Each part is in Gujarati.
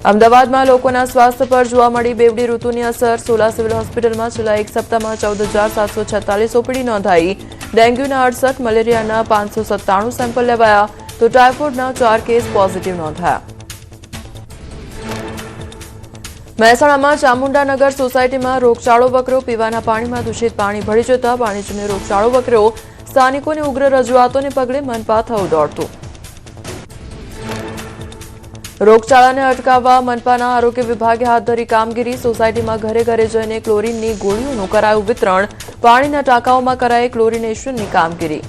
અમદાવાદમાં લોકોના સ્વાસ્થ્ય પર જોવા મળી બેવડી ઋતુની અસર. સોલા સિવિલ હોસ્પિટલમાં છેલ્લા એક સપ્તાહમાં 14,746 ઓપીડી નોંધાઈ. ડેન્ગ્યુના 68, મલેરિયાના 597 સેમ્પલ લેવાયા તો ટાઇફોઇડના 4 કેસ પોઝિટિવ નોંધાયા. મહેસાણામાં ચામુંડાનગર સોસાયટીમાં રોગચાળો વકર્યો. પીવાના પાણીમાં દૂષિત પાણી ભળી જતા પાણીજન્ય રોગચાળો વકર્યો. સ્થાનિકોની ઉગ્ર રજૂઆતોને પગલે મનપા થયું દોડતું. રોગચાળાને અટકાવવા મનપાના આરોગ્ય વિભાગે હાથ ધરી કામગીરી. સોસાયટીમાં ઘરે ઘરે જઈને ક્લોરીનની ગોળીઓનું કરાયું વિતરણ. પાણીના ટાંકાઓમાં કરાઈ ક્લોરિનેશનની કામગીરી.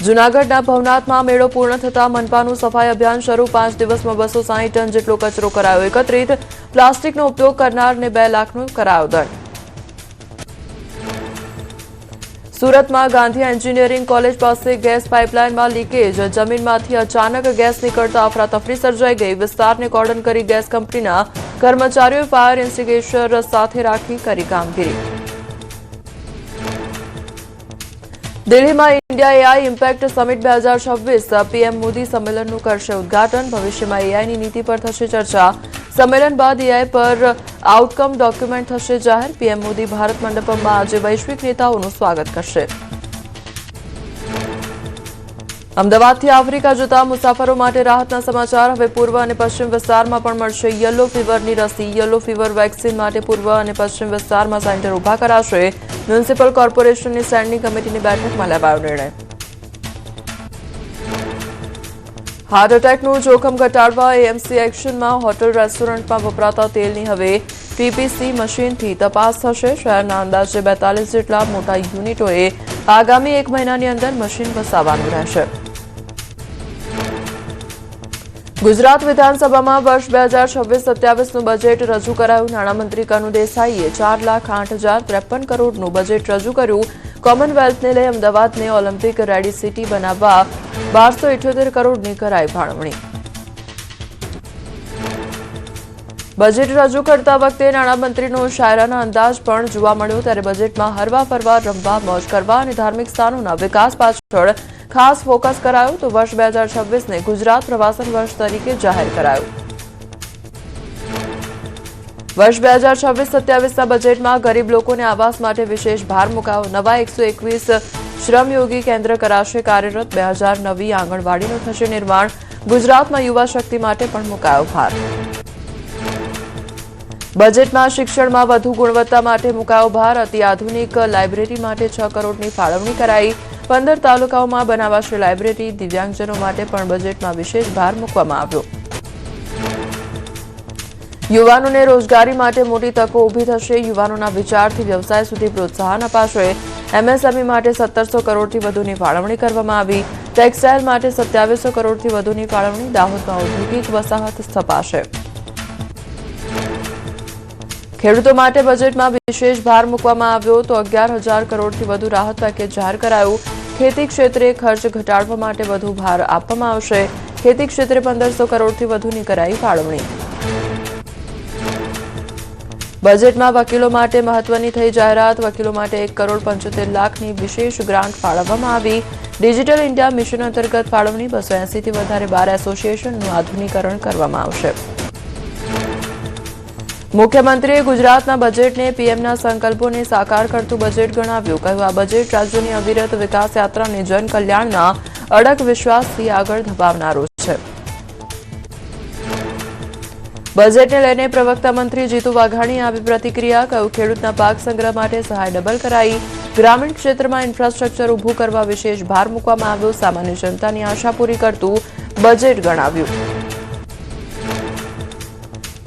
જૂનાગઢના ભવનાથમાં મેળો પૂર્ણ થતા મનપાનું સફાઈ અભિયાન શરૂ. 5 દિવસમાં 260 ટન જેટલો કચરો કરાયો એકત્રિત. પ્લાસ્ટિકનો ઉપયોગ કરનારને 2 લાખનો કરાયો દંડ. સુરતમાં ગાંધી એન્જિનિયરિંગ કોલેજ પાસે ગેસ પાઇપલાઇનમાં લીકેજ. જમીનમાંથી અચાનક ગેસ નીકળતા અફરાતફરી સર્જાઈ ગઈ. વિસ્તારને કોર્ડન કરી ગેસ કંપનીના કર્મચારીઓએ ફાયર એક્સ્ટિંગ્વિશર સાથે રાખી કરી કામગીરી. દિલ્હીમાં India AI impact summit 2026. PM Modi સંમેલનનું કરશે ઉદઘાટન. ભવિષ્યમાં એઆઈની નીતિ પર થશે ચર્ચા. સંમેલન બાદ એઆઈ પર આઉટકમ ડોક્યુમેન્ટ થશે જાહેર. પીએમ મોદી ભારત મંડપમમાં આજે વૈશ્વિક નેતાઓનું સ્વાગત કરશે. અમદાવાદથી આફ્રિકા જતા મુસાફરો માટે રાહતના સમાચાર. હવે પૂર્વ અને પશ્ચિમ વિસ્તારમાં પણ મળશે યલો ફીવરની રસી. યલો ફીવર વેક્સિન માટે પૂર્વ અને પશ્ચિમ વિસ્તારમાં સેન્ટર ઉભા કરાશે. મ્યુનિસિપલ કોર્પોરેશનની સ્ટેન્ડિંગ કમિટીની બેઠકમાં લેવાયો નિર્ણય. હાર્ટ એટેકનું જોખમ ઘટાડવા એએમસી એક્શનમાં. હોટલ રેસ્ટોરન્ટમાં વપરાતા તેલની હવે પીપીસી મશીનથી તપાસ થશે. શહેરના અંદાજે 42 જેટલા મોટા યુનિટોએ આગામી 1 મહિનાની અંદર મશીન વસાવવાનું રહેશે. ગુજરાત વિધાનસભામાં વર્ષ 2026-27નું બજેટ રજૂ કરાયું. નાણામંત્રી કનુ દેસાઈએ 4,08,053 કરોડનું બજેટ રજૂ કર્યું. કોમનવેલ્થને લઈ અમદાવાદને ઓલિમ્પિક રેડી સિટી બનાવવા 1278 કરોડની કરાઈ ફાળવણી. બજેટ રજૂ કરતા વખતે નાણામંત્રીનો શાયરાના અંદાજ પણ જોવા મળ્યો. ત્યારે બજેટમાં હરવા ફરવા, રમવા, મોજ કરવા અને ધાર્મિક સ્થાનોના વિકાસ પાછળ ખાસ ફોકસ કરાયું. તો વર્ષ 2026ને ગુજરાત પ્રવાસન વર્ષ તરીકે જાહેર કરાયું. વર્ષ 2026-27ના બજેટમાં ગરીબ લોકોને આવાસ માટે વિશેષ ભાર મુકાયો. નવા 121 શ્રમયોગી કેન્દ્ર કરાશે કાર્યરત. 2000 નવી આંગણવાડીનું થશે નિર્માણ. ગુજરાતમાં યુવા શક્તિ માટે પણ મુકાયો ભાર. બજેટમાં શિક્ષણમાં વધુ ગુણવત્તા માટે મુકાયો ભાર. અતિ આધુનિક લાઇબ્રેરી માટે 6 કરોડની ફાળવણી કરાઈ. 15 તાલુકાઓમાં બનાવાશે લાઇબ્રેરી. દિવ્યાંગજનો માટે પણ બજેટમાં વિશેષ ભાર મૂકવામાં આવ્યો. યુવાનોને રોજગારી માટે મોટી તકો ઊભી થશે. યુવાનોના વિચારથી વ્યવસાય સુધી પ્રોત્સાહન અપાશે. એમએસએમઈ માટે 1700 કરોડથી વધુની ફાળવણી કરવામાં આવી. ટેક્સટાઇલ માટે 2700 કરોડથી વધુની ફાળવણી. દાહોદમાં ઔદ્યોગિક વસાહત સ્થપાશે. ખેડૂતો માટે બજેટમાં વિશેષ ભાર મૂકવામાં આવ્યો. તો 11,000 કરોડથી વધુ રાહત પેકેજ જાહેર કરાયું. ખેતી ક્ષેત્રે ખર્ચ ઘટાડવા માટે વધુ ભાર આપવામાં આવશે. ખેતી ક્ષેત્રે 1500 કરોડથી વધુની કરાઈ ફાળવણી. બજેટમાં વકીલો માટે મહત્વની થઈ જાહેરાત. વકીલો માટે 1,75 લાખની વિશેષ ગ્રાન્ટ ફાળવવામાં આવી. ડિજિટલ ઇન્ડિયા મિશન અંતર્ગત ફાળવણી. 280થી વધારે બાર એસોસિએશનનું આધુનિકરણ કરવામાં આવશે. મુખ્યમંત્રીએ ગુજરાતના બજેટને પીએમના સંકલ્પોને સાકાર કરતું બજેટ ગણાવ્યું. કહ્યું, આ બજેટ રાજ્યની અવિરત વિકાસ યાત્રાને જનકલ્યાણના અડગ વિશ્વાસથી આગળ ધપાવનારું છે. બજેટને લઈને પ્રવક્તા મંત્રી જીતુ વાઘાણીએ આપી પ્રતિક્રિયા. કહ્યું, ખેડૂતના પાક સંગ્રહ માટે સહાય ડબલ કરાઈ. ગ્રામીણ ક્ષેત્રમાં ઇન્ફ્રાસ્ટ્રક્ચર ઊભું કરવા વિશેષ ભાર મૂકવામાં આવ્યો. સામાન્ય જનતાની આશા પૂરી કરતું બજેટ ગણાવ્યું.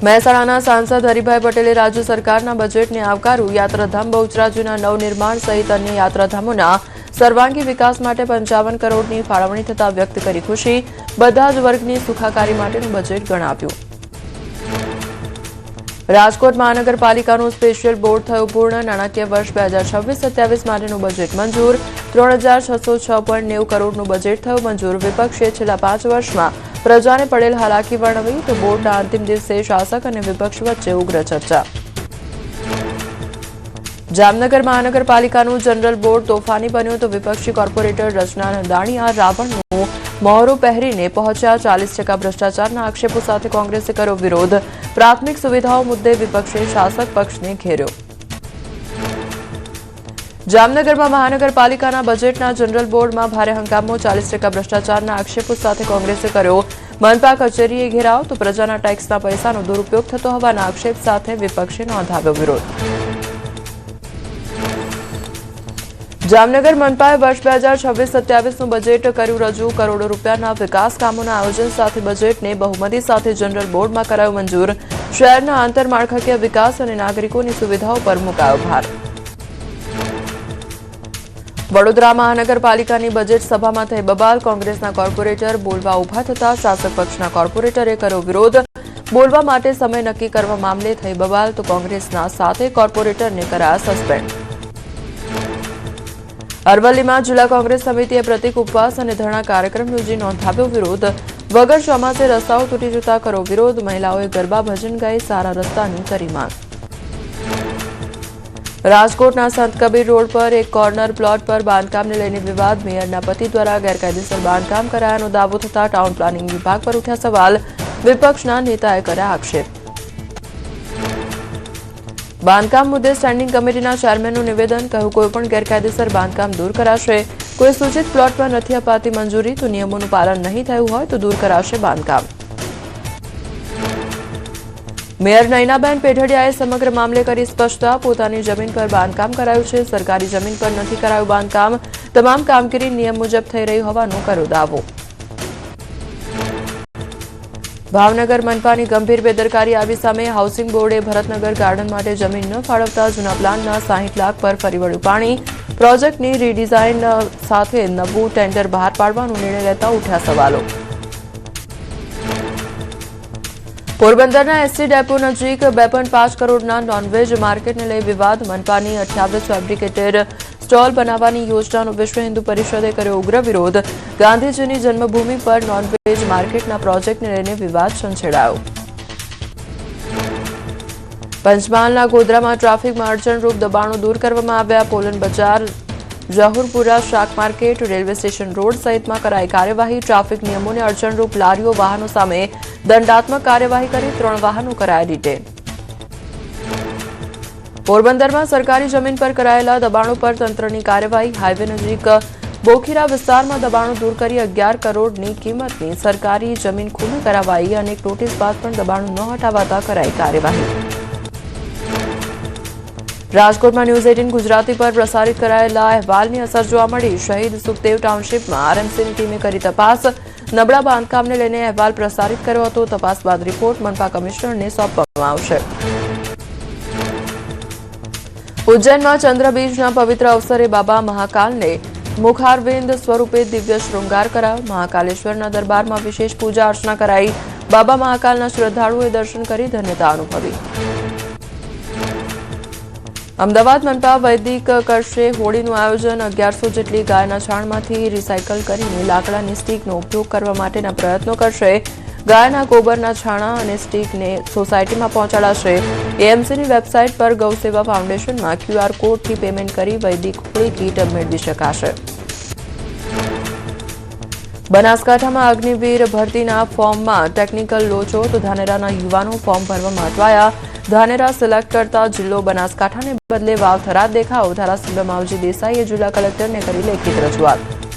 મહેસાણાના સાંસદ હરિભાઈ પટેલે રાજ્ય સરકારના બજેટને આવકાર્યું. યાત્રાધામ બહુચરાજીના નવનિર્માણ સહિત અન્ય યાત્રાધામોના સર્વાંગી વિકાસ માટે 55 કરોડની ફાળવણી થતા વ્યક્ત કરી ખુશી. બધા જ વર્ગની સુખાકારી માટેનું બજેટ ગણાવ્યું. રાજકોટ મહાનગરપાલિકાનું સ્પેશિયલ બોર્ડ થયું પૂર્ણ. નાણાકીય વર્ષ 2026-27 માટેનું બજેટ મંજૂર. 3,606.90 કરોડનું બજેટ થયું મંજૂર. વિપક્ષે છેલ્લા 5 વર્ષમાં પ્રજાને પડેલ હાલાકી વર્ણવી. તો બોર્ડના અંતિમ દિવસે શાસક અને વિપક્ષ વચ્ચે ઉગ્ર ચર્ચા. જામનગર મહાનગરપાલિકાનું જનરલ બોર્ડ તોફાની બન્યું. તો વિપક્ષી કોર્પોરેટર રચના નંદાણીયા રાવણનું મહોરો પહેરીને પહોંચ્યા 40% ભ્રષ્ટાચારના આક્ષેપો સાથે કોંગ્રેસે કર્યો વિરોધ પ્રાથમિક સુવિધાઓ મુદ્દે વિપક્ષે શાસક પક્ષને ઘેર્યો જામનગરમાં મહાનગરપાલિકાના બજેટના જનરલ બોર્ડમાં ભારે હંગામો 40% ભ્રષ્ટાચારના આક્ષેપો સાથે કોંગ્રેસે કર્યો મનપા કચેરીએ ઘેરાવ તો પ્રજાના ટેક્સના પૈસાનો દુરુપયોગ થતો હોવાના આક્ષેપ સાથે વિપક્ષે નોંધાવ્યો વિરોધ જામનગર મનપાએ વર્ષ 2026-27નું બજેટ કર્યું રજૂ કરોડો રૂપિયાના વિકાસ કામોના આયોજન સાથે બજેટને બહુમતી સાથે જનરલ બોર્ડમાં કરાયું મંજૂર શહેરના આંતરમાળખાકીય વિકાસ અને નાગરિકોની સુવિધાઓ પર મુકાયો ભાર વડોદરા મહાનગરપાલિકાની બજેટ સભામાં થઈ બબાલ કોંગ્રેસના કોર્પોરેટર બોલવા ઉભા થતા શાસક પક્ષના કોર્પોરેટરે કર્યો વિરોધ બોલવા માટે સમય નક્કી કરવા મામલે થઈ બબાલ તો કોંગ્રેસના 7 કોર્પોરેટરને કરાયા સસ્પેન્ડ અરવલ્લીમાં જિલ્લા કોંગ્રેસ સમિતિએ પ્રતિક ઉપવાસ અને ધરણા કાર્યક્રમ યોજી નોંધાવ્યો વિરોધ વગર ચોમાસે રસ્તાઓ તૂટી જતા કર્યો વિરોધ મહિલાઓએ ગરબા ભજન ગાઈ સારા રસ્તાની કરી માંગ રાજકોટના સંત કબીર રોડ પર એક કોર્નર પ્લોટ પર બાંધકામને લઈને વિવાદ મેયરના પતિ દ્વારા ગેરકાયદેસર બાંધકામ કરાયાનો દાવો થતા ટાઉન પ્લાનિંગ વિભાગ પર ઉઠ્યા સવાલ વિપક્ષના નેતાએ કર્યા આક્ષેપ બાંધકામ મુદ્દે સ્ટેન્ડિંગ કમિટીના ચેરમેનનું નિવેદન કહ્યું કોઈપણ ગેરકાયદેસર બાંધકામ દૂર કરાશે કોઈ સૂચિત પ્લોટ પર નથી અપાતી મંજૂરી તો નિયમોનું પાલન નહીં થયું હોય તો દૂર કરાશે બાંધકામ મેયર નયનાબેન પેઢડિયાએ સમગ્ર મામલે કરી સ્પષ્ટતા પોતાની જમીન પર બાંધકામ કરાયું છે સરકારી જમીન પર નથી કરાયું બાંધકામ તમામ કામગીરી નિયમ મુજબ થઈ રહી હોવાનો કર્યો દાવો ભાવનગર મનપાની ગંભીર બેદરકારી આવી સામે હાઉસિંગ બોર્ડે ભરતનગર ગાર્ડન માટે જમીન ન ફાળવતા જૂના પ્લાનના 60 લાખ પર ફરી વળ્યું પાણી પ્રોજેક્ટની રીડિઝાઇન સાથે નવું ટેન્ડર બહાર પાડવાનો નિર્ણય લેતા ઉઠ્યા સવાલો પોરબંદરના એસટી ડેપો નજીક 2.5 કરોડના નોનવેજ માર્કેટને લઈ વિવાદ મનપાની 28 ફેબ્રિકેટેડ સ્ટોલ બનાવવાની યોજનાનો વિશ્વ હિન્દુ પરિષદે કર્યો ઉગ્ર વિરોધ ગાંધીજીની જન્મભૂમિ પર નોનવેજ માર્કેટના પ્રોજેક્ટને લઈને વિવાદ છંછેડાયો પંચમહાલના ગોધરામાં ટ્રાફિકમાં અડચણરૂપ દબાણો દૂર કરવામાં આવ્યા પોલન બજાર જહુરપુરા શાક માર્કેટ રેલવે સ્ટેશન રોડ સહિતમાં કરાઈ કાર્યવાહી ટ્રાફિક નિયમોને અડચણરૂપ લારીઓ વાહનો સામે દંડાત્મક કાર્યવાહી કરી 3 વાહનો કરાયા ડિટેન પોરબંદરમાં સરકારી જમીન પર કરાયેલા દબાણો પર તંત્રની કાર્યવાહી હાઈવે નજીક બોખીરા વિસ્તારમાં દબાણો દૂર કરી 11 કરોડની કિંમતની સરકારી જમીન ખુલ્લી કરાવાઈ અને એક નોટિસ બાદ પણ દબાણો ન હટાવાતા કરાઈ કાર્યવાહી રાજકોટમાં ન્યૂઝ 18 ગુજરાતી પર પ્રસારિત કરાયેલા અહેવાલની અસર જોવા મળી શહીદ સુખદેવ ટાઉનશીપમાં આરએમસીની ટીમે કરી તપાસ નબળા બાંધકામને લઈને અહેવાલ પ્રસારિત કર્યો હતો તપાસ બાદ રિપોર્ટ મનપા કમિશનરને સોંપવામાં આવશે ઉજ્જૈનમાં ચંદ્રબીજના પવિત્ર અવસરે બાબા મહાકાલને મુખારવિંદ સ્વરૂપે દિવ્ય શૃંગાર કરાયો મહાકાલેશ્વરના દરબારમાં વિશેષ પૂજા અર્ચના કરાઈ બાબા મહાકાલના શ્રદ્ધાળુઓએ દર્શન કરી ધન્યતા અનુભવી અમદાવાદ મનપા વૈદિક કરશે હોળીનું આયોજન 1100 જેટલી ગાયના છાણમાંથી રિસાયકલ કરીને લાકડાની સ્ટીકનો ઉપયોગ કરવા માટેના પ્રયત્નો કરશે ગાયના ગોબરના છાણા અને સ્ટીકને સોસાયટીમાં પહોંચાડાશે એએમસીની વેબસાઇટ પર ગૌસેવા ફાઉન્ડેશનમાં QR કોડથી પેમેન્ટ કરી વૈદિક હોળી કીટ મેળવી શકાશે બનાસકાંઠામાં અગ્નિવીર ભરતીના ફોર્મમાં ટેકનિકલ લોચો તો ધાનેરાના યુવાનો ફોર્મ ભરવામાં અટવાયા ધાનેરા સિલેક્ટ કરતા જિલ્લો બનાસકાંઠાને બદલે વાવ થરાદ દેખાવ ધારાસભ્ય માવજી દેસાઈએ જિલ્લા કલેક્ટરને કરી લેખિત રજૂઆત